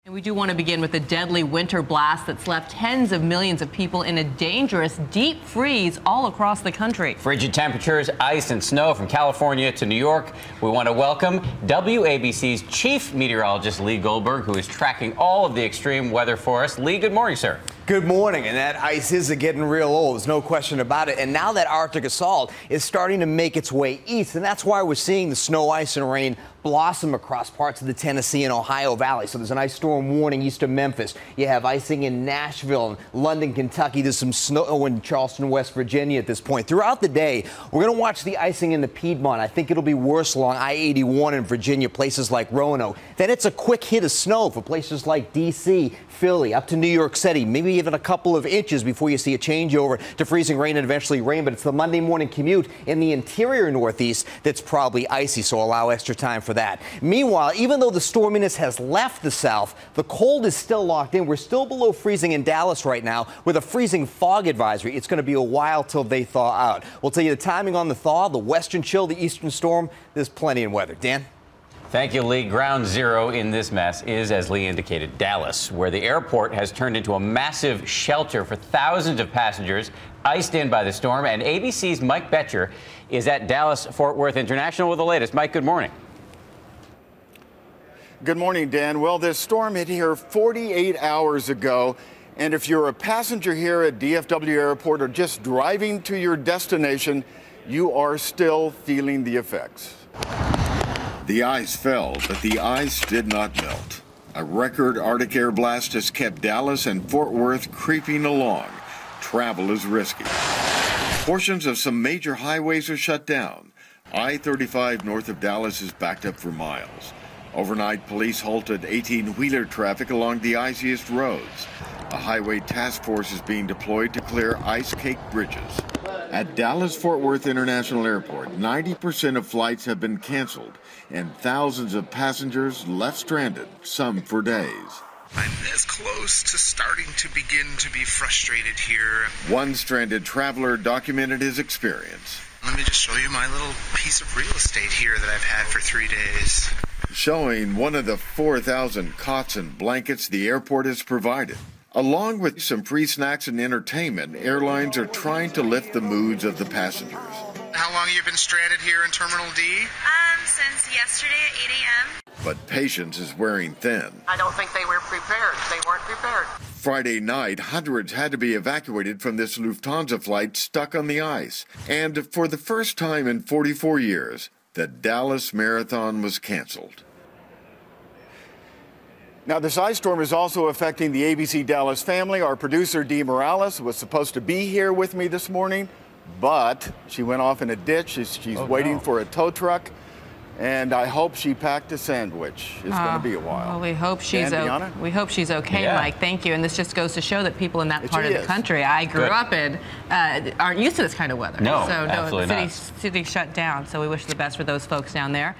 And we do want to begin with a deadly winter blast that's left tens of millions of people in a dangerous deep freeze all across the country. Frigid temperatures, ice and snow from California to New York. We want to welcome WABC's chief meteorologist, Lee Goldberg, who is tracking all of the extreme weather for us. Lee, good morning, sir. Good morning. And that ice is getting real old. There's no question about it. And now that Arctic assault is starting to make its way east. And that's why we're seeing the snow, ice and rain blossom across parts of the Tennessee and Ohio Valley. So there's an ice storm warning east of Memphis. You have icing in Nashville and London, Kentucky. There's some snow in Charleston, West Virginia at this point. Throughout the day, we're going to watch the icing in the Piedmont. I think it'll be worse along I-81 in Virginia, places like Roanoke. Then it's a quick hit of snow for places like D.C., Philly, up to New York City, maybe even a couple of inches before you see a changeover to freezing rain and eventually rain. But it's the Monday morning commute in the interior Northeast that's probably icy, so allow extra time for that. Meanwhile, even though the storminess has left the south, the cold is still locked in. We're still below freezing in Dallas right now with a freezing fog advisory. It's going to be a while till they thaw out. We'll tell you the timing on the thaw, the western chill, the eastern storm. There's plenty in weather. Dan? Thank you, Lee. Ground zero in this mess is, as Lee indicated, Dallas, where the airport has turned into a massive shelter for thousands of passengers iced in by the storm. And ABC's Mike Betcher is at Dallas-Fort Worth International with the latest. Mike, good morning. Good morning, Dan. Well, this storm hit here 48 hours ago. And if you're a passenger here at DFW Airport or just driving to your destination, you are still feeling the effects. The ice fell, but the ice did not melt. A record Arctic air blast has kept Dallas and Fort Worth creeping along. Travel is risky. Portions of some major highways are shut down. I-35 north of Dallas is backed up for miles. Overnight, police halted 18-wheeler traffic along the iciest roads. A highway task force is being deployed to clear ice-caked bridges. At Dallas-Fort Worth International Airport, 90% of flights have been canceled, and thousands of passengers left stranded, some for days. I'm as close to starting to begin to be frustrated here. One stranded traveler documented his experience. Let me just show you my little piece of real estate here that I've had for 3 days. Showing one of the 4,000 cots and blankets the airport has provided. Along with some free snacks and entertainment, airlines are trying to lift the moods of the passengers. How long have you been stranded here in Terminal D? Since yesterday at 8 a.m. But patience is wearing thin. I don't think they were prepared. They weren't prepared. Friday night, hundreds had to be evacuated from this Lufthansa flight stuck on the ice. And for the first time in 44 years, the Dallas Marathon was canceled. Now, this ice storm is also affecting the ABC Dallas family. Our producer, Dee Morales, was supposed to be here with me this morning, but she went off in a ditch. She's waiting for a tow truck, and I hope she packed a sandwich. It's going to be a while. Well, we hope she's okay, Yeah. Mike. Thank you. And this just goes to show that people in that part of the country I grew up in aren't used to this kind of weather. No, so absolutely city shut down. So we wish the best for those folks down there.